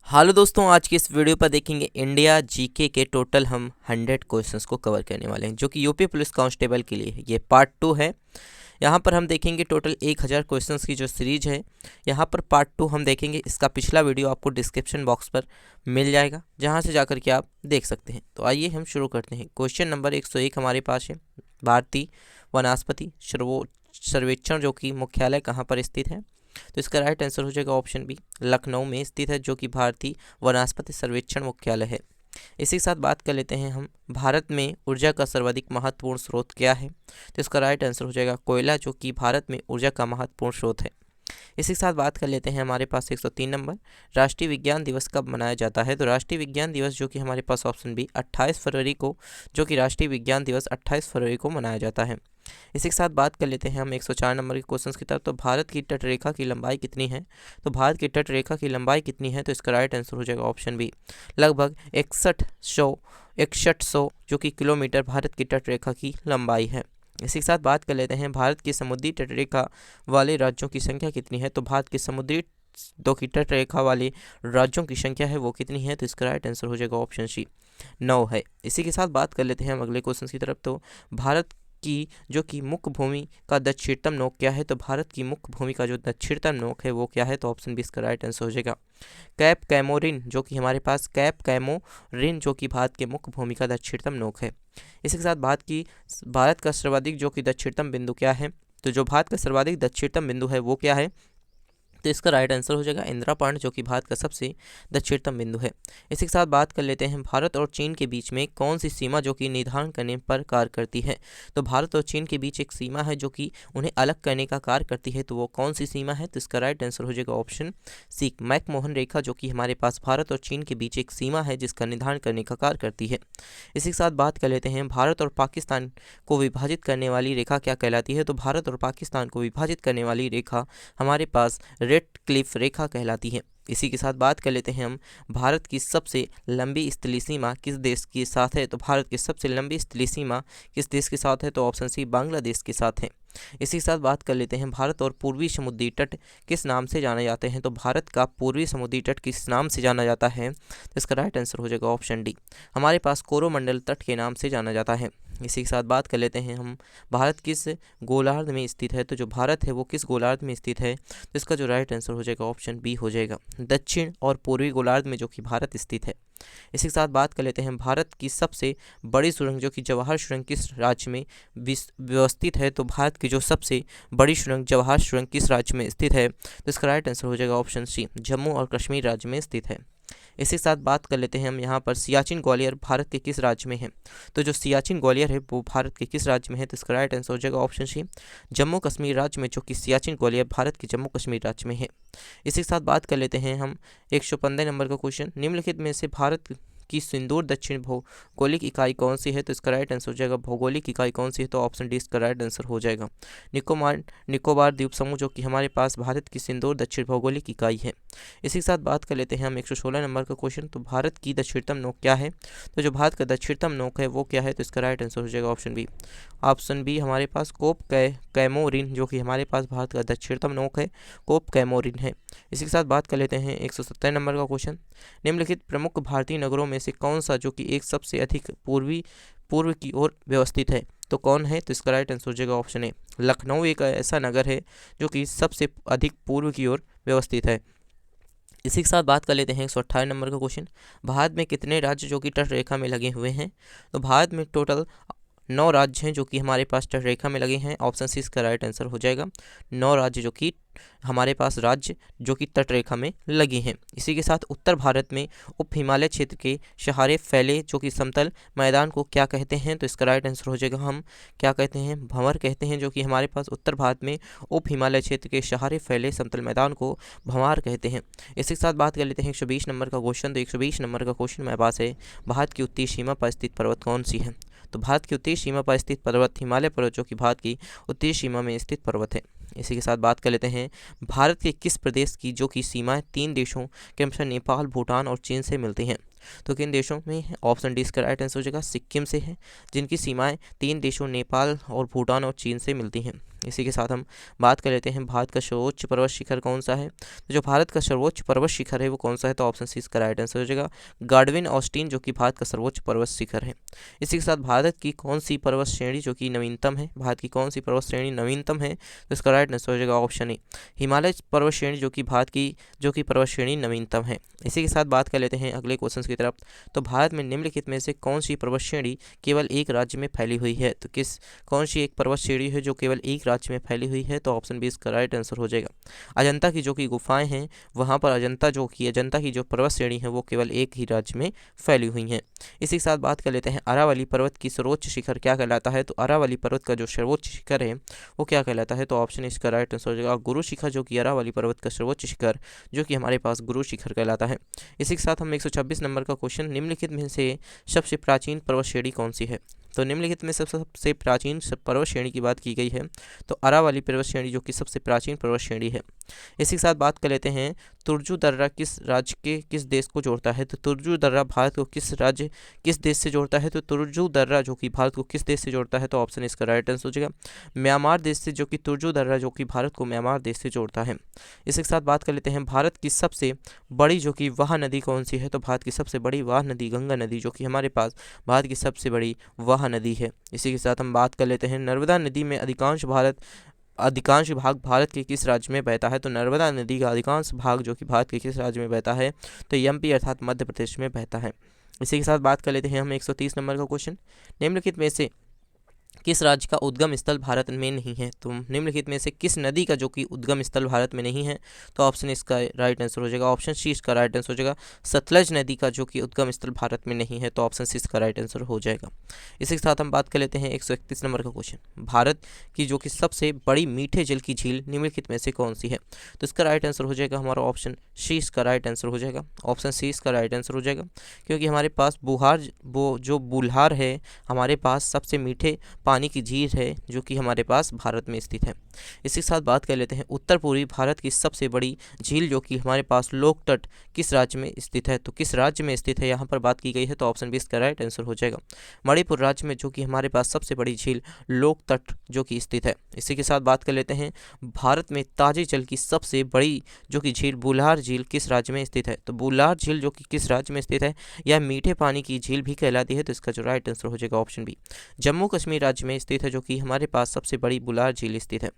Hello दोस्तों, आज की इस वीडियो पर देखेंगे इंडिया जीके के टोटल हम 100 क्वेश्चंस को कवर करने वाले हैं जो कि यूपी पुलिस कांस्टेबल के लिए है। ये पार्ट 2 है। यहाँ पर हम देखेंगे टोटल 1000 क्वेश्चंस की जो सीरीज है। यहाँ पर पार्ट 2 हम देखेंगे। इसका पिछला वीडियो आपको डिस्क्रिप्शन बॉक्स पर मिल जाएगा, जहाँ से जाकर के आप देख सकते हैं। तो आइए हम शुरू करते हैं। क्वेश्चन नंबर 101 हमारे पास है, भारतीय वनस्पति सर्वेक्षण जो कि मुख्यालय कहाँ पर स्थित है? तो इसका राइट आंसर हो जाएगा ऑप्शन बी, लखनऊ में स्थित है, जो कि भारतीय वनस्पति सर्वेक्षण मुख्यालय है। इसी के साथ बात कर लेते हैं हम, भारत में ऊर्जा का सर्वाधिक महत्वपूर्ण स्रोत क्या है? तो इसका राइट आंसर हो जाएगा कोयला, जो कि भारत में ऊर्जा का महत्वपूर्ण स्रोत है। इसी के साथ बात कर लेते हैं हमारे पास 103 नंबर, राष्ट्रीय विज्ञान दिवस कब मनाया जाता है? तो राष्ट्रीय विज्ञान दिवस जो कि हमारे पास ऑप्शन बी 28 फरवरी को, जो कि राष्ट्रीय विज्ञान दिवस 28 फरवरी को मनाया जाता है। इसी के साथ बात कर लेते हैं हम 104 नंबर के क्वेश्चन की तरफ। तो भारत की तटरेखा की लंबाई कितनी है? तो भारत की तटरेखा की लंबाई कितनी है? तो इसका राइट आंसर हो जाएगा ऑप्शन बी, लगभग 6100 जो कि किलोमीटर भारत की तटरेखा की लंबाई है। इसी के साथ बात कर लेते हैं, भारत की समुद्री तटरेखा वाले राज्यों की संख्या कितनी है? तो भारत की समुद्री की तटरेखा वाले राज्यों की संख्या है वो कितनी है? तो इसका राइट आंसर हो जाएगा ऑप्शन सी, 9 है। इसी के साथ बात कर लेते हैं हम अगले क्वेश्चन की तरफ। तो भारत की जो कि मुख्य भूमि का दक्षिणतम नोक क्या है? तो भारत की मुख्य भूमि का जो दक्षिणतम नोक है वो क्या है? तो ऑप्शन बी इसका राइट आंसर हो जाएगा कैप कैमोरिन, जो कि हमारे पास कैप कैमोरिन जो कि भारत के मुख्य भूमि का दक्षिणतम नोक है। इसी के साथ बात की, भारत का सर्वाधिक जो कि दक्षिणतम बिंदु क्या है? तो जो भारत का सर्वाधिक दक्षिणतम बिंदु है वो क्या है? तो इसका राइट आंसर हो जाएगा इंदिरा पॉइंट, जो कि भारत का सबसे दक्षिणतम बिंदु है। इसी के साथ बात कर लेते हैं, भारत और चीन के बीच में कौन सी सीमा जो कि निर्धारण करने पर कार्य करती है? तो भारत और चीन के बीच एक सीमा है जो कि उन्हें अलग करने का कार्य करती है। तो वो कौन सी सीमा है? तो इसका राइट आंसर हो जाएगा ऑप्शन सी, मैकमोहन रेखा, जो कि हमारे पास भारत और चीन के बीच एक सीमा है जिसका निर्धारण करने का कार्य करती है। इसी के साथ बात कर लेते हैं, भारत और पाकिस्तान को विभाजित करने वाली रेखा क्या कहलाती है? तो भारत और पाकिस्तान को विभाजित करने वाली रेखा हमारे पास रेड क्लिफ रेखा कहलाती है। इसी के साथ बात कर लेते हैं हम, भारत की सबसे लंबी स्थलीय सीमा किस देश के साथ है? तो भारत की सबसे लंबी स्थलीय सीमा किस देश के साथ है? तो ऑप्शन सी, बांग्लादेश के साथ है। इसी के साथ बात कर लेते हैं, भारत और पूर्वी समुद्री तट किस नाम से जाने जाते हैं? तो भारत का पूर्वी समुद्री तट किस नाम से जाना जाता है? तो इसका राइट आंसर हो जाएगा ऑप्शन डी, हमारे पास कोरोमंडल तट के नाम से जाना जाता है। इसी के साथ बात कर लेते हैं हम, भारत किस गोलार्ध में स्थित है? तो जो भारत है वो किस गोलार्ध में स्थित है? तो इसका जो राइट आंसर हो जाएगा ऑप्शन बी हो जाएगा, दक्षिण और पूर्वी गोलार्ध में जो कि भारत स्थित है। इसी के साथ बात कर लेते हैं, भारत की सबसे बड़ी सुरंग जो कि जवाहर सुरंग किस राज्य में व्यवस्थित है? तो भारत की जो सबसे बड़ी सुरंग जवाहर सुरंग किस राज्य में स्थित है? तो इसका राइट आंसर हो जाएगा ऑप्शन सी, जम्मू और कश्मीर राज्य में स्थित है। इसी के साथ बात कर लेते हैं हम, यहाँ पर सियाचिन ग्वालियर भारत के किस राज्य में है? तो जो सियाचिन ग्वालियर है वो भारत के किस राज्य में है? तो इसका राइट आंसर हो जाएगा ऑप्शन सी, जम्मू कश्मीर राज्य में, जो कि सियाचिन ग्वालियर भारत के जम्मू कश्मीर राज्य में है। इसी के साथ बात कर लेते हैं हम 115 नंबर का क्वेश्चन, निम्नलिखित में से भारत की सिंदूर दक्षिण भौगोलिक इकाई कौन सी है? तो इसका राइट आंसर हो जाएगा भौगोलिक इकाई कौन सी है? तो ऑप्शन डी इसका राइट आंसर हो जाएगा निकोबार द्वीप समूह, जो कि हमारे पास भारत की सिंदूर दक्षिण भौगोलिक इकाई है। इसी के साथ बात कर लेते हैं हम 116 नंबर का क्वेश्चन, तो भारत की दक्षिणतम नोक क्या है? तो जो भारत का दक्षिणतम नोक है वो क्या है? तो इसका राइट आंसर हो जाएगा ऑप्शन बी हमारे पास कोप कैमोरिन, जो कि हमारे पास भारत का दक्षिणतम नोक है कोप कैमोरिन है। इसी के साथ बात कर लेते हैं 170 नंबर का क्वेश्चन, निम्नलिखित प्रमुख भारतीय नगरों में से कौन सा जो कि एक सबसे अधिक पूर्व की ओर व्यवस्थित है? तो कौन है? तो इसका राइट आंसर हो जाएगा ऑप्शन ए, लखनऊ एक ऐसा नगर है जो कि सबसे अधिक पूर्व की ओर व्यवस्थित है। इसी के साथ बात कर लेते हैं 118 नंबर का क्वेश्चन, भारत में कितने राज्य जो कि तट रेखा में लगे हुए हैं? तो भारत में टोटल 9 राज्य हैं जो कि हमारे पास तट रेखा में लगे हैं। ऑप्शन सी इसका राइट आंसर हो जाएगा, 9 राज्य जो कि हमारे पास राज्य जो कि तट रेखा में लगे हैं। इसी के साथ उत्तर भारत में उप हिमालय क्षेत्र के सहारे फैले जो कि समतल मैदान को क्या कहते हैं? तो इसका राइट आंसर हो जाएगा, हम क्या कहते हैं? भंवर कहते हैं, जो कि हमारे पास उत्तर भारत में उप हिमालय क्षेत्र के सहारे फैले समतल मैदान को भंवर कहते हैं। इसी के साथ बात कर लेते हैं 120 नंबर का क्वेश्चन। तो 120 नंबर का क्वेश्चन मेरे पास है, भारत की उत्तरी सीमा पर स्थित पर्वत कौन सी है? तो भारत की उत्तरी सीमा पर स्थित पर्वत हिमालय पर्वत, जो कि भारत की उत्तरी सीमा में स्थित पर्वत है। इसी के साथ बात कर लेते हैं, भारत के किस प्रदेश की जो कि सीमाएं 3 देशों के अनुसार नेपाल, भूटान और चीन से मिलती हैं? तो किन देशों में है? ऑप्शन डी इसका राइट आंसर हो जाएगा सिक्किम से है, जिनकी सीमाएं 3 देशों नेपाल और भूटान और चीन से मिलती हैं। इसी के साथ हम बात कर लेते हैं भारत का सर्वोच्च पर्वत शिखर कौन सा है। तो जो भारत का सर्वोच्च पर्वत शिखर है वो कौन सा है, तो ऑप्शन सी इसका राइट आंसर हो जाएगा गार्डविन ऑस्टिन, जो कि भारत का सर्वोच्च पर्वत शिखर है। इसी के साथ भारत की कौन सी पर्वत श्रेणी जो कि नवीनतम है, भारत की कौन सी पर्वत श्रेणी नवीनतम है, तो इसका राइट आंसर हो जाएगा ऑप्शन ए हिमालय पर्वत श्रेणी, जो कि भारत की पर्वत श्रेणी नवीनतम है। इसी के साथ बात कर लेते हैं अगले क्वेश्चन की तरफ। तो भारत में निम्नलिखित में से कौन सी पर्वत श्रेणी केवल एक राज्य में फैली हुई है, तो कौन सी एक पर्वत श्रेणी है जो केवल एक राज्य में फैली हुई है, तो ऑप्शन बी इसका राइट आंसर हो जाएगा अजंता की जो कि गुफाएं हैं वहाँ पर अजंता की जो पर्वत श्रेणी है वो केवल एक ही राज्य में फैली हुई हैं। इसी के साथ बात कर लेते हैं अरावली पर्वत की सर्वोच्च शिखर क्या कहलाता है। तो अरावली पर्वत का जो सर्वोच्च शिखर है वो क्या कहलाता है, तो ऑप्शन इसका राइट आंसर हो जाएगा गुरु शिखर, जो कि अरावली पर्वत का सर्वोच्च शिखर जो कि हमारे पास गुरु शिखर कहलाता है। इसी के साथ हम 126 नंबर का क्वेश्चन, निम्नलिखित में से सबसे प्राचीन पर्वत श्रेणी कौन सी है। तो निम्नलिखित में सबसे प्राचीन पर्वत श्रेणी की बात की गई है तो अरावली पर्वत श्रेणी जो कि सबसे प्राचीन पर्वत श्रेणी है। इसी के साथ बात कर लेते हैं तुर्जु दर्रा किस राज्य के किस देश को जोड़ता है। तो तुर्जु दर्रा भारत को किस देश से जोड़ता है, तो तुर्जु दर्रा जो कि भारत को किस देश से जोड़ता है, तो ऑप्शन इसका राइट आंसर हो जाएगा म्यांमार देश से, जो कि तुर्जु दर्रा जो कि भारत को म्यांमार देश से जोड़ता है। इसी के साथ बात कर लेते हैं भारत की सबसे बड़ी जो कि वाह नदी कौन सी है। तो भारत की सबसे बड़ी वाह नदी गंगा नदी, जो कि हमारे पास भारत की सबसे बड़ी वाह नदी है। इसी के साथ हम बात कर लेते हैं नर्मदा नदी में अधिकांश भाग भारत के किस राज्य में बहता है। तो नर्मदा नदी का अधिकांश भाग जो कि भारत के किस राज्य में बहता है, तो एमपी अर्थात मध्य प्रदेश में बहता है। इसी के साथ बात कर लेते हैं हम 130 नंबर का क्वेश्चन, निम्नलिखित में से किस राज्य का उद्गम स्थल भारत में नहीं है। तो निम्नलिखित में से किस नदी का जो कि उद्गम स्थल भारत में नहीं है, तो ऑप्शन इसका राइट आंसर हो जाएगा ऑप्शन सी इसका राइट आंसर हो जाएगा सतलज नदी का जो कि उद्गम स्थल भारत में नहीं है, तो ऑप्शन सी इसका राइट आंसर हो जाएगा। इसी के साथ हम बात कर लेते हैं 131 नंबर का क्वेश्चन, भारत की जो कि सबसे बड़ी मीठे जल की झील निम्नलिखित में से कौन सी है। तो इसका राइट आंसर हो जाएगा हमारा ऑप्शन सी इसका राइट आंसर हो जाएगा ऑप्शन सी इसका राइट आंसर हो जाएगा, क्योंकि हमारे पास बुल्हार है हमारे पास सबसे मीठे पानी की झील है जो कि हमारे पास भारत में स्थित है। इसी के साथ बात कर लेते हैं उत्तर पूर्वी भारत की सबसे बड़ी झील जो कि हमारे पास लोकतट किस राज्य में स्थित है। तो किस राज्य में स्थित है यहाँ पर बात की गई है, तो ऑप्शन बी इसका राइट आंसर हो जाएगा मणिपुर राज्य में, जो कि हमारे पास सबसे बड़ी झील लोकतट जो कि स्थित है। इसी के साथ बात कर लेते हैं भारत में ताजे जल की सबसे बड़ी जो कि झील बुल्हार झील किस राज्य में स्थित है। तो बुल्हार झील जो कि किस राज्य में स्थित है, यह मीठे पानी की झील भी कहलाती है, तो इसका जो राइट आंसर हो जाएगा ऑप्शन बी जम्मू कश्मीर राज्य में स्थित है, जो कि हमारे पास सबसे बड़ी बुल्हार झील स्थित है।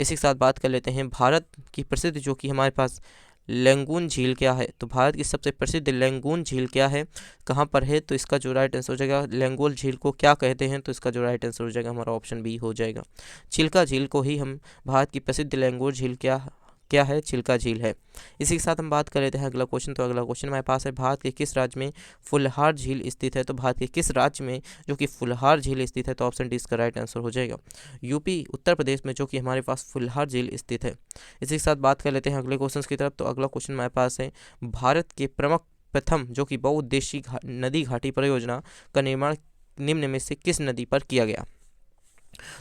इसी के साथ बात कर लेते हैं भारत की प्रसिद्ध जो कि हमारे पास लेंगून झील क्या है। तो भारत की सबसे प्रसिद्ध लेंगून झील क्या है, कहाँ पर है, तो इसका जो राइट आंसर हो जाएगा लेंगोल झील को क्या कहते हैं, तो इसका जो राइट आंसर हो जाएगा हमारा ऑप्शन बी हो जाएगा चिल्का झील को ही हम भारत की प्रसिद्ध लेंगोल झील क्या है, चिल्का झील है। इसी के साथ हम बात कर लेते हैं अगला क्वेश्चन। तो अगला क्वेश्चन हमारे पास है भारत के किस राज्य में फुलहार झील स्थित है। तो भारत के किस राज्य में जो कि फुलहार झील स्थित है, तो ऑप्शन डी इसका राइट आंसर हो जाएगा यूपी उत्तर प्रदेश में जो कि हमारे पास फुलहार झील स्थित है। इसी के साथ बात कर लेते हैं अगले क्वेश्चन की तरफ। तो अगला क्वेश्चन हमारे पास है भारत के प्रथम जो कि बहुउद्देशीय नदी घाटी परियोजना का निर्माण निम्न में से किस नदी पर किया गया।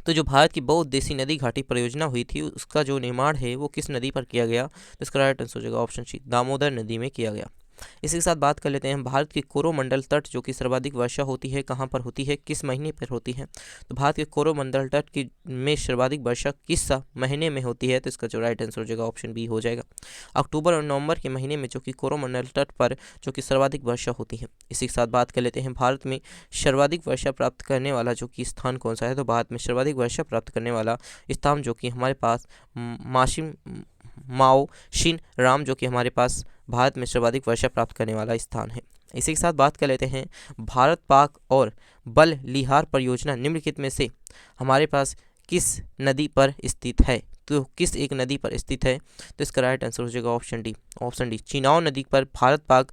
तो जो भारत की बहुउद्देशीय नदी घाटी परियोजना हुई थी उसका जो निर्माण है वो किस नदी पर किया गया, तो इसका राइट आंसर हो जाएगा ऑप्शन सी दामोदर नदी में किया गया। इसी के साथ बात कर लेते हैं भारत के कोरोमंडल तट जो कि सर्वाधिक वर्षा होती है कहाँ पर होती है, किस महीने पर होती है। तो भारत के कोरोमंडल तट की में सर्वाधिक वर्षा किस महीने में होती है, तो इसका जो राइट आंसर हो जाएगा ऑप्शन बी हो जाएगा अक्टूबर और नवंबर के महीने में जो कि कोरोमंडल तट पर जो कि सर्वाधिक वर्षा होती है। इसी के साथ बात कर लेते हैं भारत में सर्वाधिक वर्षा प्राप्त करने वाला जो कि स्थान कौन सा है। तो भारत में सर्वाधिक वर्षा प्राप्त करने वाला स्थान जो कि हमारे पास माओ शिन राम जो कि हमारे पास भारत में सर्वाधिक वर्षा प्राप्त करने वाला स्थान है। इसी के साथ बात कर लेते हैं भारत पाक और बल लिहार परियोजना निम्नलिखित में से हमारे पास किस नदी पर स्थित है। तो किस एक नदी पर स्थित है, तो इसका राइट आंसर हो जाएगा ऑप्शन डी चिनाव नदी पर भारत पाक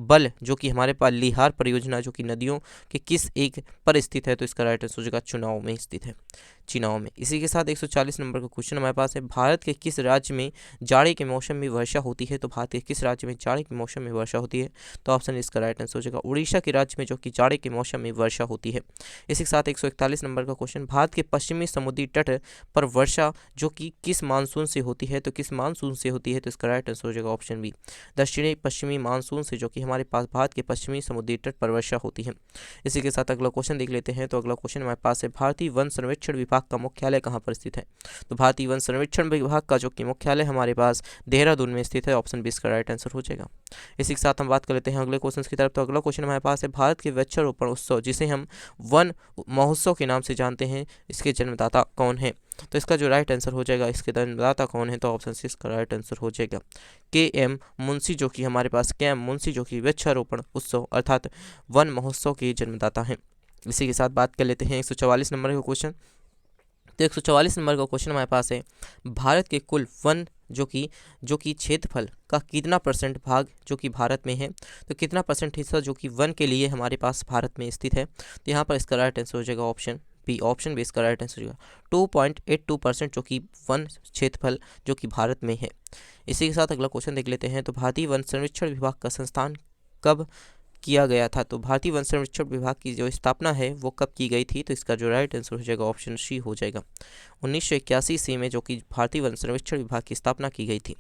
बल जो कि हमारे पास लिहार परियोजना जो कि नदियों के किस एक पर स्थित है, तो इसका राइट आंसर हो जाएगा चुनाव में स्थित है चिनाव में। इसी के साथ 140 नंबर का क्वेश्चन हमारे पास है भारत के किस राज्य में जाड़े के मौसम में वर्षा होती है। तो भारत के किस राज्य में जाड़े के मौसम में वर्षा होती है, तो ऑप्शन इसका राइट आंसर हो जाएगा उड़ीसा के राज्य में जो कि जाड़े के मौसम में वर्षा होती है। इसी के साथ 141 नंबर का क्वेश्चन भारत के पश्चिमी समुद्री तट पर वर्षा जो कि किस मानसून से होती है, तो किस मानसून से होती है, तो इसका राइट आंसर हो जाएगा ऑप्शन बी, दक्षिणी पश्चिमी मानसून से, जो कि हमारे पास भारत के पश्चिमी समुद्री तट पर वर्षा होती है। इसी के साथ अगला क्वेश्चन देख लेते हैं। तो अगला क्वेश्चन हमारे पास है, भारतीय वन सर्वेक्षण विभाग का मुख्यालय कहाँ पर स्थित है? तो भारतीय वन सर्वेक्षण विभाग का जो कि मुख्यालय हमारे पास देहरादून में स्थित है। ऑप्शन बी इसका राइट आंसर हो जाएगा। इसी के साथ हम बात कर लेते हैं अगले क्वेश्चन की तरफ। तो अगला क्वेश्चन हमारे पास है, भारत के वृक्षारोपण उत्सव, जिसे हम वन महोत्सव के नाम से जानते हैं, इसके जन्मदाता कौन है? तो इसका जो राइट आंसर हो जाएगा, इसके जन्मदाता कौन है, तो ऑप्शन सी इसका राइट आंसर हो जाएगा के.एम. मुंशी, जो कि हमारे पास के.एम. मुंशी जो कि वृक्षारोपण उत्सव अर्थात वन महोत्सव के जन्मदाता हैं। इसी के साथ बात कर लेते हैं 144 नंबर का क्वेश्चन। तो 144 नंबर का क्वेश्चन हमारे पास है, भारत के कुल वन जो कि क्षेत्रफल का कितना परसेंट भाग जो कि भारत में है, तो कितना परसेंट हिस्सा जो कि वन के लिए हमारे पास भारत में स्थित है? तो यहाँ पर इसका राइट आंसर हो जाएगा ऑप्शन बी, ऑप्शन बी इसका राइट आंसर हो जाएगा 2.82% जो कि वन क्षेत्रफल जो कि भारत में है। इसी के साथ अगला क्वेश्चन देख लेते हैं। तो भारतीय वन संरक्षण विभाग का संस्थान कब किया गया था? तो भारतीय वन संरक्षण विभाग की जो स्थापना है वो कब की गई थी? तो इसका जो राइट आंसर हो जाएगा ऑप्शन सी हो जाएगा 1981 ईस्वी में जो कि भारतीय वन संरक्षण विभाग की स्थापना की गई थी।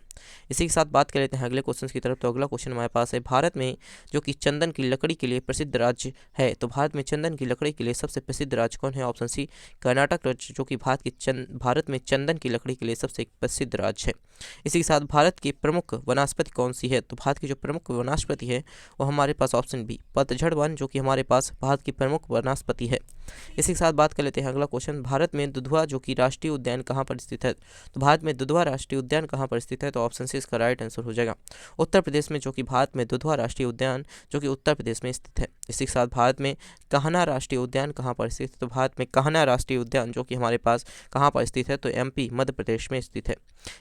इसी के साथ बात कर लेते हैं अगले क्वेश्चन की तरफ। तो अगला क्वेश्चन हमारे पास है, भारत में जो कि चंदन की लकड़ी के लिए प्रसिद्ध राज्य है, तो भारत में चंदन की लकड़ी के लिए सबसे प्रसिद्ध राज्य कौन है? ऑप्शन सी कर्नाटक राज्य, जो कि भारत में चंदन की लकड़ी के लिए सबसे प्रसिद्ध राज्य है। इसी के साथ भारत की प्रमुख वनस्पति कौन सी है? तो भारत की जो प्रमुख वनस्पति है वो हमारे पास ऑप्शन बी पतझड़ वन, जो कि हमारे पास भारत की प्रमुख वनस्पति है। इसी के साथ बात कर लेते हैं अगला क्वेश्चन, भारत में दुधवा जो कि राष्ट्रीय उद्यान कहाँ पर स्थित है? तो भारत में दुधवा राष्ट्रीय उद्यान कहाँ पर स्थित है? तो ऑप्शन सी इसका राइट आंसर हो जाएगा उत्तर प्रदेश में, जो कि भारत में दुधवा राष्ट्रीय उद्यान जो कि उत्तर प्रदेश में स्थित है। इसी के साथ भारत में कान्हा राष्ट्रीय उद्यान कहाँ पर स्थित है? तो भारत में कान्हा राष्ट्रीय उद्यान जो कि हमारे पास कहाँ पर स्थित है? तो एमपी मध्य प्रदेश में स्थित है।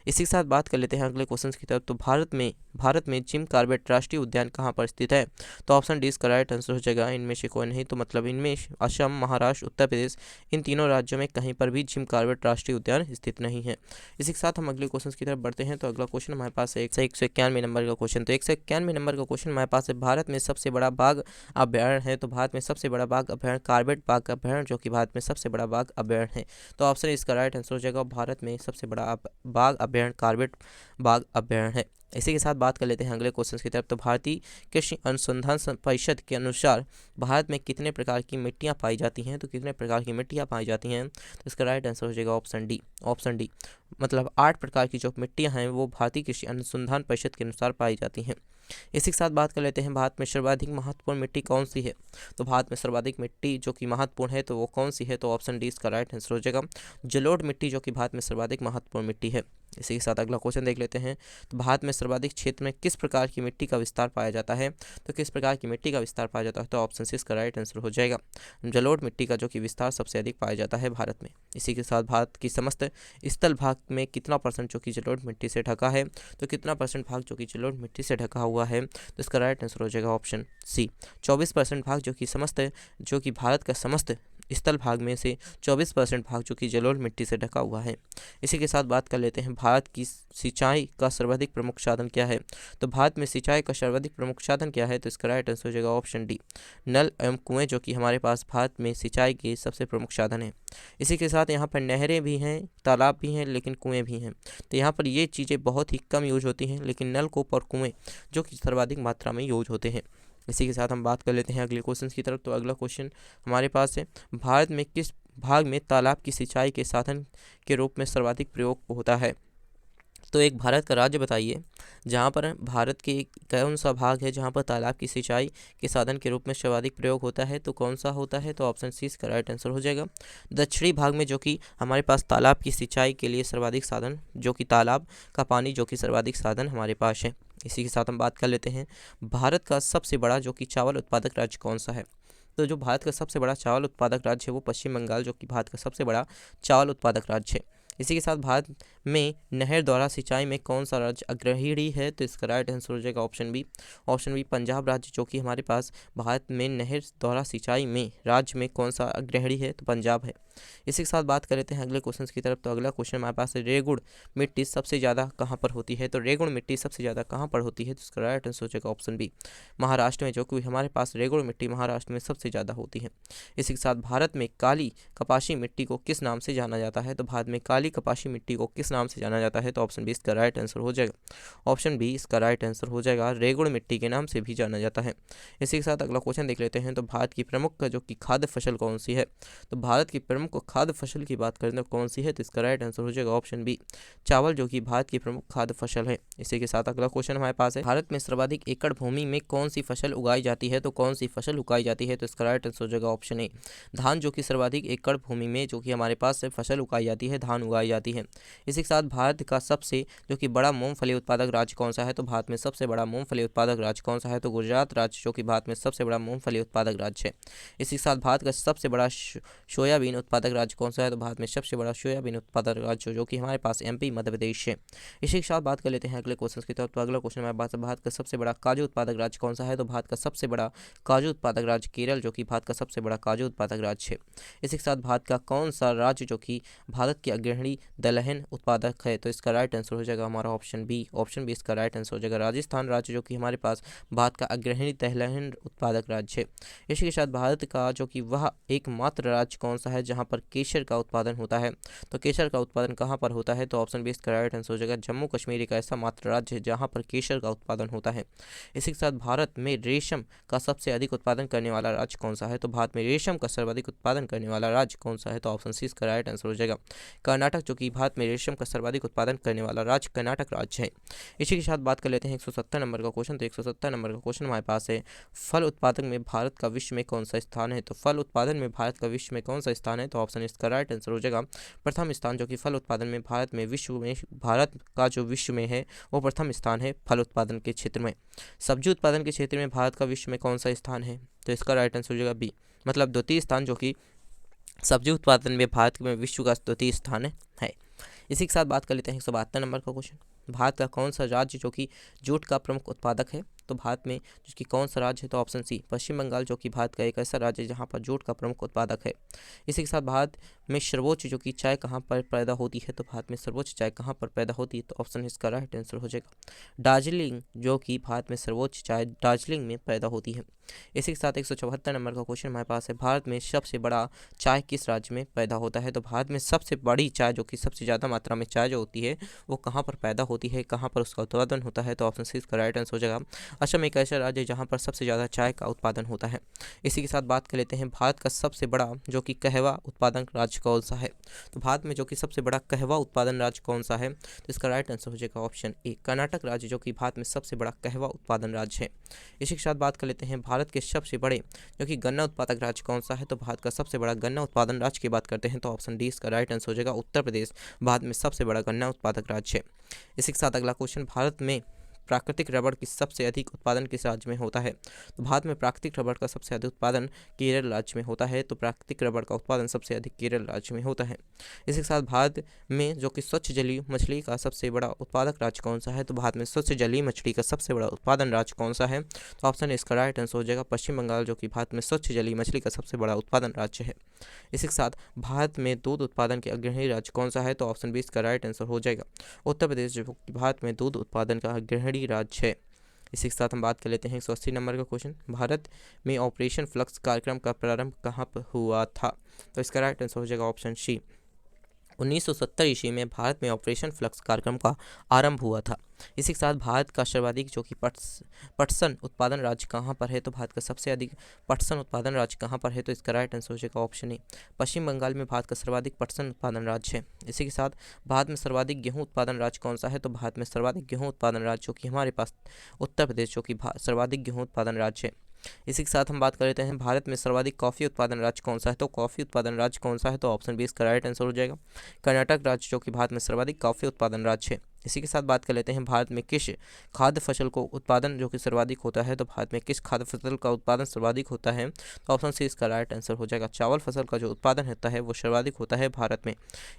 इसी के साथ बात कर लेते हैं अगले क्वेश्चन की तरफ। तो भारत में जिम कॉर्बेट राष्ट्रीय उद्यान कहाँ पर स्थित है? तो ऑप्शन डी इसका राइट आंसर हो जाएगा इनमें से कोई नहीं, तो मतलब इनमें असम, महाराष्ट्र, उत्तर प्रदेश, इन तीनों राज्यों में कहीं पर भी जिम कॉर्बेट राष्ट्रीय उद्यान स्थित नहीं है। इसी के साथ हम अगले क्वेश्चन की तरफ बढ़ते हैं। तो अगला क्वेश्चन हमारे पास है 191 नंबर का क्वेश्चन। तो 191 नंबर का क्वेश्चन हमारे पास है, भारत में सबसे बड़ा बाघ अभयारण्य है। तो भारत में सबसे बड़ा बाघ अभयारण्य कॉर्बेट बाघ अभयारण्य जो कि भारत में सबसे बड़ा बाघ अभयारण्य है। तो ऑप्शन इसका राइट आंसर हो जाएगा भारत में सबसे बड़ा बाघ अभयारण्य कॉर्बेट बाघ अभयारण्य है। इसी के साथ बात कर लेते हैं अगले क्वेश्चन की तरफ। तो भारतीय कृषि अनुसंधान परिषद के अनुसार भारत में कितने प्रकार की मिट्टियाँ पाई जाती हैं? तो कितने प्रकार की मिट्टियाँ पाई जाती हैं? तो इसका राइट आंसर हो जाएगा ऑप्शन डी, ऑप्शन डी मतलब 8 प्रकार की जो मिट्टियाँ हैं वो भारतीय कृषि अनुसंधान परिषद के अनुसार पाई जाती हैं। इसी के साथ बात कर लेते हैं, भारत में सर्वाधिक महत्वपूर्ण मिट्टी कौन सी है? तो भारत में सर्वाधिक मिट्टी जो कि महत्वपूर्ण है तो वो कौन सी है? तो ऑप्शन डी इसका राइट आंसर हो जाएगा जलोढ़ मिट्टी, जो कि भारत में सर्वाधिक महत्वपूर्ण मिट्टी है। इसी के साथ अगला क्वेश्चन देख लेते हैं। तो भारत में सर्वाधिक क्षेत्र में किस प्रकार की मिट्टी का विस्तार पाया जाता है? तो किस प्रकार की मिट्टी का विस्तार पाया जाता है? तो ऑप्शन सी इसका राइट आंसर हो जाएगा जलोढ़ मिट्टी का जो कि विस्तार सबसे अधिक पाया जाता है भारत में। इसी के साथ भारत की समस्त स्थल भाग में कितना परसेंट जो कि जलोढ़ मिट्टी से ढका है? तो कितना परसेंट भाग जो कि जलोढ़ मिट्टी से ढका हुआ है? तो इसका राइट आंसर हो जाएगा ऑप्शन सी 24% भाग जो कि भारत का समस्त स्थल भाग में से 24% भाग जो कि जलोढ़ मिट्टी से ढका हुआ है। इसी के साथ बात कर लेते हैं, भारत की सिंचाई का सर्वाधिक प्रमुख साधन क्या है? तो भारत में सिंचाई का सर्वाधिक प्रमुख साधन क्या है? तो इसका राइट आंसर हो जाएगा ऑप्शन डी नल एवं कुएँ, जो कि हमारे पास भारत में सिंचाई के सबसे प्रमुख साधन है। इसी के साथ यहाँ पर नहरें भी हैं, तालाब भी हैं, लेकिन कुएँ भी हैं। तो यहाँ पर ये चीज़ें बहुत ही कम यूज होती हैं, लेकिन नलकूप और कुएँ जो कि सर्वाधिक मात्रा में यूज होते हैं। इसी के साथ हम बात कर लेते हैं अगले क्वेश्चन की तरफ। तो अगला क्वेश्चन हमारे पास है, भारत में किस भाग में तालाब की सिंचाई के साधन के रूप में सर्वाधिक प्रयोग होता है? तो एक भारत का राज्य बताइए जहाँ पर भारत के कौन सा भाग है जहाँ पर तालाब की सिंचाई के साधन के रूप में सर्वाधिक प्रयोग होता है? तो कौन सा होता है? तो ऑप्शन सी इसका राइट आंसर हो जाएगा दक्षिणी भाग में, जो कि हमारे पास तालाब की सिंचाई के लिए सर्वाधिक साधन जो कि तालाब का पानी जो कि सर्वाधिक साधन हमारे पास है। इसी के साथ हम बात कर लेते हैं, भारत का सबसे बड़ा जो कि चावल उत्पादक राज्य कौन सा है? तो जो भारत का सबसे बड़ा चावल उत्पादक राज्य है वो पश्चिम बंगाल, जो कि भारत का सबसे बड़ा चावल उत्पादक राज्य है। इसी के साथ भारत में नहर द्वारा सिंचाई में कौन सा राज्य अग्रणी है? तो इसका राइट आंसर हो जाएगा option B. Option B Punjab राज्य, जो कि हमारे पास भारत में नहर द्वारा सिंचाई में राज्य में कौन सा अग्रणी है? तो पंजाब है। इसी के साथ बात कर लेते हैं अगले क्वेश्चन की तरफ। तो अगला क्वेश्चन हमारे पास है, रेगुड़ मिट्टी सबसे ज़्यादा कहाँ पर होती है? तो रेगुड़ मिट्टी सबसे ज़्यादा कहाँ पर होती है? तो इसका राइट आंसर हो जाएगा ऑप्शन बी, महाराष्ट्र में, जो कि हमारे पास रेगुड़ मिट्टी महाराष्ट्र में सबसे ज़्यादा होती है। इसी के साथ भारत में काली कपाशी मिट्टी को किस नाम से जाना जाता है? तो भारत में काली कपाशी मिट्टी को किस नाम से जाना जाता है? तो ऑप्शन बी इसका राइट आंसर हो जाएगा। ऑप्शन बी इसका राइट आंसर हो जाएगा, रेगुड़ मिट्टी के नाम से भी जाना जाता है। इसी के साथ अगला क्वेश्चन देख लेते हैं। तो भारत की प्रमुख जो कि खाद्य फसल कौन सी है? तो भारत की प्रमुख खाद्य फसल की बात करें तो कौन सी है? तो इसका राइट आंसर हो जाएगा ऑप्शन बी, चावल, जो कि भारत की प्रमुख खाद्य फसल है। इसी के साथ अगला क्वेश्चन हमारे पास है, भारत में सर्वाधिक एकड़ भूमि में कौन सी फसल उगाई जाती है? तो कौन सी फसल उगाई जाती है? तो इसका राइट आंसर हो जाएगा ऑप्शन ए, धान, जो कि सर्वाधिक एकड़ भूमि में जो कि हमारे पास से फसल उगाई जाती है, धान उगाई जाती है। इसी के साथ भारत का सबसे जो कि बड़ा मूंगफली उत्पादक राज्य कौन सा है? तो भारत में सबसे बड़ा मूंगफली उत्पादक राज्य कौन सा है? तो गुजरात राज्य, जो कि भारत में सबसे बड़ा मूंगफली उत्पादक राज्य है। इसी के साथ भारत का सबसे बड़ा सोयाबीन उत्पादक राज्य कौन सा है? तो भारत में सबसे बड़ा सोयाबीन उत्पादक राज्य जो कि हमारे पास एमपी मध्य प्रदेश है। इसी के साथ बात कर लेते हैं अगले क्वेश्चन की तरफ। तो अगला क्वेश्चन हमारे पास, भारत का सबसे बड़ा काजू उत्पादक राज्य कौन सा है? तो भारत का सबसे बड़ा काजू उत्पादक राज्य केरल, जो कि भारत का सबसे बड़ा काजू उत्पादक राज्य है। इसी के साथ भारत का कौन सा राज्य जो कि भारत की अग्रणी दलहन उत्पादक है? तो इसका राइट आंसर हो जाएगा हमारा ऑप्शन बी। ऑप्शन बी इसका राइट आंसर हो जाएगा, राजस्थान राज्य, जो कि हमारे पास भारत का अग्रणी दलहन उत्पादक राज्य है। इसी के साथ भारत का जो कि वह एकमात्र राज्य कौन सा है जहाँ पर केसर का उत्पादन होता है? तो केसर का उत्पादन कहाँ पर होता है? तो ऑप्शन बी इसका राइट आंसर हो जाएगा, जम्मू कश्मीर एक ऐसा मात्र राज्य है जहाँ पर केसर का उत्पादन होता है। इसी के साथ भारत में रेशम का सबसे अधिक उत्पादन करने वाला राज्य कौन सा है? तो भारत में रेशम का सर्वाधिक उत्पादन करने वाला राज्य कौन सा है? तो ऑप्शन सी इसका राइट आंसर हो जाएगा, कर्नाटक, जो कि भारत में रेशम का सर्वाधिक उत्पादन करने वाला राज्य कर्नाटक राज्य है। इसी के साथ बात कर लेते हैं 170 नंबर का क्वेश्चन। तो 170 नंबर का क्वेश्चन हमारे पास है, फल उत्पादन में भारत का विश्व में कौन सा स्थान है? तो फल उत्पादन में भारत का विश्व में कौन सा स्थान है? तो ऑप्शन इसका राइट आंसर हो जाएगा प्रथम स्थान, जो कि फल उत्पादन में भारत में विश्व में, भारत का जो विश्व में है वो प्रथम स्थान है फल उत्पादन के क्षेत्र में। सब्जी उत्पादन के क्षेत्र में भारत का विश्व में कौन सा स्थान है? तो इसका राइट आंसर हो जाएगा बी, मतलब द्वितीय स्थान, जो कि सब्जी उत्पादन में भारत में विश्व का द्वितीय स्थान है। इसी के साथ बात कर लेते हैं 172 नंबर का क्वेश्चन, भारत का कौन सा राज्य जो कि जूट का प्रमुख उत्पादक है? तो भारत में जिसकी कौन सा राज्य है? तो ऑप्शन सी पश्चिम बंगाल, जो कि भारत का एक ऐसा राज्य है जहाँ पर जूट का प्रमुख उत्पादक है। इसी के साथ भारत में सर्वोच्च जो कि चाय कहाँ पर पैदा होती है? तो भारत में सर्वोच्च चाय कहाँ पर पैदा होती है? तो ऑप्शन इसका राइट आंसर हो जाएगा दार्जिलिंग, जो कि भारत में सर्वोच्च चाय दार्जिलिंग में पैदा होती है। इसी के साथ 174 नंबर का क्वेश्चन हमारे पास है, भारत में सबसे बड़ा चाय किस राज्य में पैदा होता है? तो भारत में सबसे बड़ी चाय, जो कि सबसे ज़्यादा मात्रा में चाय जो होती है वो कहाँ पर पैदा होती है, कहाँ पर उसका उत्पादन होता है? तो ऑप्शन सी इसका राइट आंसर हो जाएगा असम, एक ऐसा राज्य है जहाँ पर सबसे ज़्यादा चाय का उत्पादन होता है। इसी के साथ बात कर लेते हैं, भारत का सबसे बड़ा जो कि कहवा उत्पादन राज्य कौन सा है? तो भारत में जो कि सबसे बड़ा कहवा उत्पादन राज्य कौन सा है? तो इसका राइट आंसर हो जाएगा ऑप्शन ए, कर्नाटक राज्य, जो कि भारत में सबसे बड़ा कहवा उत्पादन राज्य है। इसी के साथ बात कर लेते हैं, भारत के सबसे बड़े जो कि गन्ना उत्पादक राज्य कौन सा है? तो भारत का सबसे बड़ा गन्ना उत्पादन राज्य की बात करते हैं तो ऑप्शन डी इसका राइट आंसर हो जाएगा उत्तर प्रदेश, भारत में सबसे बड़ा गन्ना उत्पादक राज्य है। इसी के साथ अगला क्वेश्चन, भारत में प्राकृतिक रबड़ की सबसे अधिक उत्पादन किस राज्य में होता है? तो भारत में प्राकृतिक रबड़ का सबसे अधिक उत्पादन केरल राज्य में होता है। तो प्राकृतिक रबड़ का उत्पादन सबसे अधिक केरल राज्य में होता है। इसी के साथ भारत में जो कि स्वच्छ जलीय मछली का सबसे बड़ा उत्पादक राज्य कौन सा है? तो भारत में स्वच्छ जलीय मछली का सबसे बड़ा उत्पादन राज्य कौन सा है? तो ऑप्शन इसका राइट आंसर हो जाएगा पश्चिम बंगाल, जो कि भारत में स्वच्छ जलीय मछली का सबसे बड़ा उत्पादन राज्य है। इसी के साथ भारत में दूध उत्पादन के अग्रणी राज्य कौन सा है? तो ऑप्शन बी इसका राइट आंसर हो जाएगा उत्तर प्रदेश, जो कि भारत में दूध उत्पादन का अग्रणी राज्य है। इसी के साथ हम बात कर लेते हैं 180 नंबर का क्वेश्चन, भारत में ऑपरेशन फ्लक्स कार्यक्रम का प्रारंभ कहाँ पर हुआ था? तो इसका राइट आंसर हो जाएगा ऑप्शन सी, 1970 ईस्वी में भारत में ऑपरेशन फ्लक्स कार्यक्रम का आरंभ हुआ था। इसी के साथ भारत का सर्वाधिक जो कि पटसन उत्पादन राज्य कहाँ पर है? तो भारत का सबसे अधिक पटसन उत्पादन राज्य कहाँ पर है? तो इसका राइट आंसर हो जाएगा ऑप्शन ए, पश्चिम बंगाल में भारत का सर्वाधिक पटसन उत्पादन राज्य है। इसी के साथ भारत में सर्वाधिक गेहूँ उत्पादन राज्य कौन सा है? तो भारत में सर्वाधिक गेहूँ उत्पादन राज्य जो कि हमारे पास उत्तर प्रदेश, जो कि सर्वाधिक गेहूँ उत्पादन राज्य है। इसी के साथ हम बात कर लेते हैं, भारत में सर्वाधिक कॉफ़ी उत्पादन राज्य कौन सा है? तो कॉफ़ी उत्पादन राज्य कौन सा है? तो ऑप्शन बी इसका राइट आंसर हो जाएगा कर्नाटक राज्य, जो कि भारत में सर्वाधिक कॉफ़ी उत्पादन राज्य है। इसी के साथ बात कर लेते हैं भारत में किस खाद्य फसल को उत्पादन जो कि सर्वाधिक होता है, तो भारत में किस खाद्य फसल का उत्पादन सर्वाधिक होता है, तो ऑप्शन सी इसका राइट आंसर हो जाएगा। चावल फसल का जो उत्पादन होता है वो सर्वाधिक होता है भारत में।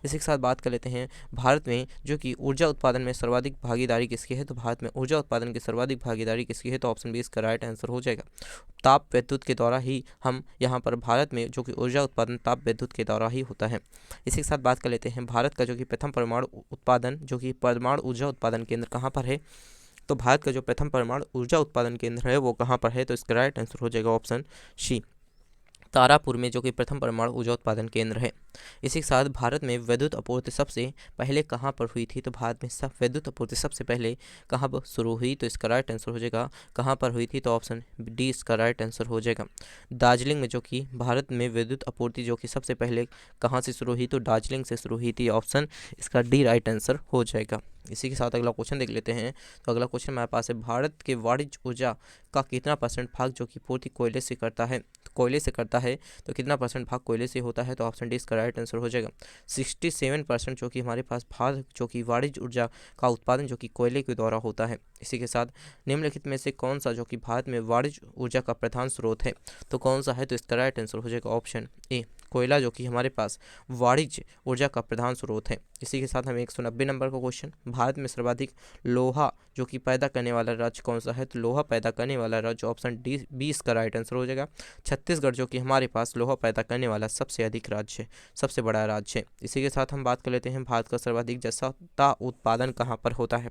इसी के साथ बात कर लेते हैं भारत में जो कि ऊर्जा उत्पादन में सर्वाधिक भागीदारी किसकी है, तो भारत में ऊर्जा उत्पादन की सर्वाधिक भागीदारी किसकी है, तो ऑप्शन बी इसका राइट आंसर हो जाएगा। ताप विद्युत के द्वारा ही हम यहाँ पर भारत में जो कि ऊर्जा उत्पादन ताप विद्युत के द्वारा ही होता है। इसी के साथ बात कर लेते हैं भारत का जो कि प्रथम परमाणु उत्पादन जो कि परमाणु ऊर्जा उत्पादन केंद्र कहाँ पर है, तो भारत का जो प्रथम परमाणु ऊर्जा उत्पादन केंद्र है वो कहाँ पर है, तो इसका राइट आंसर हो जाएगा ऑप्शन सी, तारापुर में जो कि प्रथम परमाणु ऊर्जा उत्पादन केंद्र है। इसी के साथ भारत में विद्युत आपूर्ति सबसे पहले कहाँ पर हुई थी, तो भारत में सब विद्युत आपूर्ति सबसे पहले कहाँ पर शुरू हुई, तो इसका राइट आंसर हो जाएगा कहाँ पर हुई थी, तो ऑप्शन डी इसका राइट आंसर हो जाएगा। दार्जिलिंग में जो कि भारत में विद्युत आपूर्ति जो कि सबसे पहले कहाँ से शुरू हुई, तो दार्जिलिंग से शुरू हुई थी, ऑप्शन इसका डी राइट आंसर हो जाएगा। इसी के साथ अगला क्वेश्चन देख लेते हैं। तो अगला क्वेश्चन हमारे पास है भारत के वाणिज्य ऊर्जा का कितना % भाग जो कि पूर्ति कोयले से करता है, तो कोयले से करता है तो कितना % भाग कोयले से होता है, तो ऑप्शन डी इसका राइट आंसर हो जाएगा। 67% जो कि हमारे पास भाग जो कि वाणिज्य ऊर्जा का उत्पादन जो कि कोयले के द्वारा होता है। इसी के साथ निम्नलिखित में से कौन सा जो कि भारत में वाणिज्य ऊर्जा का प्रधान स्रोत है, तो कौन सा है, तो इसका राइट आंसर हो जाएगा ऑप्शन ए, कोयला जो कि हमारे पास वाणिज्य ऊर्जा का प्रधान स्रोत है। इसी के साथ हम 190 नंबर का क्वेश्चन, भारत में सर्वाधिक लोहा जो कि पैदा करने वाला राज्य कौन सा है, तो लोहा पैदा करने वाला राज्य ऑप्शन डी 20 का राइट आंसर हो जाएगा। छत्तीसगढ़ जो कि हमारे पास लोहा पैदा करने वाला सबसे अधिक राज्य है, सबसे बड़ा राज्य है। इसी के साथ हम बात कर लेते हैं भारत का सर्वाधिक जस्ता उत्पादन कहाँ पर होता है,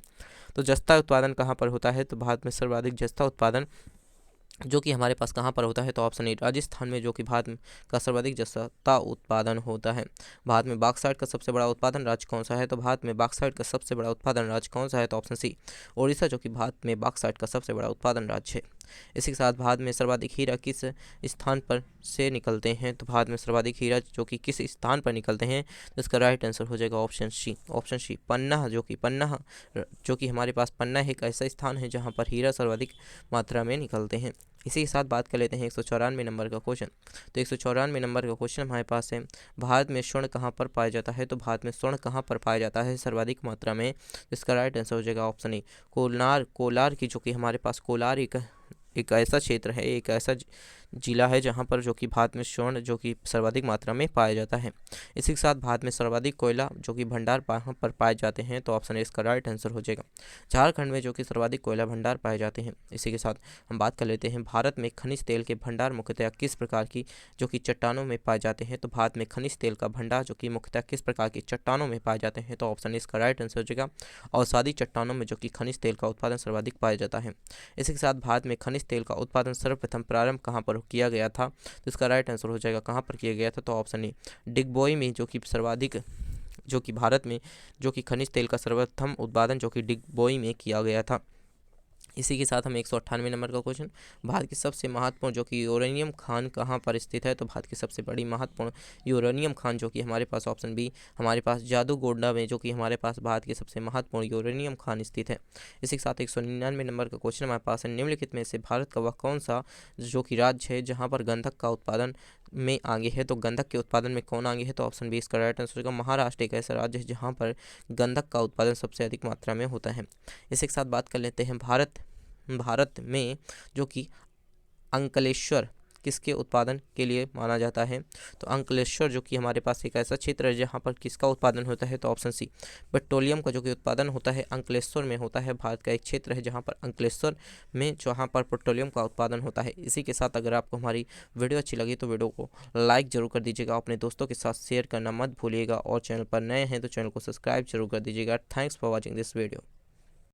तो जस्ता उत्पादन कहाँ पर होता है, तो भारत में सर्वाधिक जस्ता उत्पादन जो कि हमारे पास कहाँ पर होता है, तो ऑप्शन ए राजस्थान में जो कि भारत का सर्वाधिक जस्ता उत्पादन होता है। भारत में बॉक्साइट का सबसे बड़ा उत्पादन राज्य कौन सा है, तो भारत में बॉक्साइट का सबसे बड़ा उत्पादन राज्य कौन सा है, तो ऑप्शन सी उड़ीसा जो कि भारत में बॉक्साइट का सबसे बड़ा उत्पादन राज्य है। इसी के साथ भारत में सर्वाधिक हीरा किस स्थान पर से निकलते हैं, तो भारत में सर्वाधिक हीरा जो कि किस स्थान पर निकलते हैं, तो इसका राइट आंसर हो जाएगा ऑप्शन सी पन्ना जो कि हमारे पास पन्ना एक ऐसा स्थान है जहाँ पर हीरा सर्वाधिक मात्रा में निकलते हैं। इसी के साथ बात कर लेते हैं 194 नंबर का क्वेश्चन। तो 194 नंबर का क्वेश्चन हमारे पास है, भारत में स्वर्ण कहाँ पर पाया जाता है, तो भारत में स्वर्ण कहाँ पर पाया जाता है सर्वाधिक मात्रा में, इसका राइट आंसर हो जाएगा ऑप्शन ए कोलार की जो कि हमारे पास कोलार एक ऐसा क्षेत्र है, एक ऐसा जिला है जहाँ पर जो कि भारत में स्वर्ण जो कि सर्वाधिक मात्रा में पाया जाता है। इसी के साथ भारत में सर्वाधिक कोयला जो कि भंडार कहाँ पर पाए जाते हैं, तो ऑप्शन ए इसका राइट आंसर हो जाएगा झारखंड में जो कि सर्वाधिक कोयला भंडार पाए जाते हैं। इसी के साथ हम बात कर लेते हैं भारत में खनिज तेल के भंडार मुख्यतः किस प्रकार की जो कि चट्टानों में पाए जाते हैं, तो भारत में खनिज तेल का भंडार जो कि मुख्यतः किस प्रकार की चट्टानों में पाए जाते हैं, तो ऑप्शन ए इसका राइट आंसर हो जाएगा अवसादी चट्टानों में जो कि खनिज तेल का उत्पादन सर्वाधिक पाया जाता है। इसी के साथ भारत में खनिज तेल का उत्पादन सर्वप्रथम प्रारंभ कहाँ पर किया गया था, तो इसका राइट आंसर हो जाएगा कहाँ पर किया गया था, तो ऑप्शन ए डिगबोई में जो कि सर्वाधिक जो कि भारत में जो कि खनिज तेल का सर्वप्रथम उत्पादन जो कि डिगबोई में किया गया था। इसी के साथ हम 198 नंबर का क्वेश्चन, भारत की सबसे महत्वपूर्ण जो कि यूरेनियम खान कहाँ पर स्थित है, तो भारत की सबसे बड़ी महत्वपूर्ण यूरेनियम खान जो कि हमारे पास ऑप्शन बी हमारे पास जादूगोंडा में जो कि हमारे पास भारत की सबसे महत्वपूर्ण यूरेनियम खान स्थित है। इसी के साथ 199 नंबर का क्वेश्चन हमारे पास है, निम्नलिखित में से भारत का वह कौन सा जो कि राज्य है जहाँ पर गंधक का उत्पादन में आगे है, तो गंधक के उत्पादन में कौन आगे है, तो ऑप्शन बी इसका राइट आंसर होगा महाराष्ट्र एक ऐसा राज्य है जहाँ पर गंधक का उत्पादन सबसे अधिक मात्रा में होता है। इसी के साथ बात कर लेते हैं भारत में जो कि अंकलेश्वर किसके उत्पादन के लिए माना जाता है, तो अंकलेश्वर जो कि हमारे पास एक ऐसा क्षेत्र है जहाँ पर किसका उत्पादन होता है, तो ऑप्शन सी पेट्रोलियम का जो कि उत्पादन होता है अंकलेश्वर में होता है। भारत का एक क्षेत्र है जहाँ पर अंकलेश्वर में जहाँ पर पेट्रोलियम का उत्पादन होता है। इसी के साथ अगर आपको हमारी वीडियो अच्छी लगी तो वीडियो को लाइक जरूर कर दीजिएगा, अपने दोस्तों के साथ शेयर करना मत भूलिएगा और चैनल पर नए हैं तो चैनल को सब्सक्राइब जरूर कर दीजिएगा। Thanks for watching this video.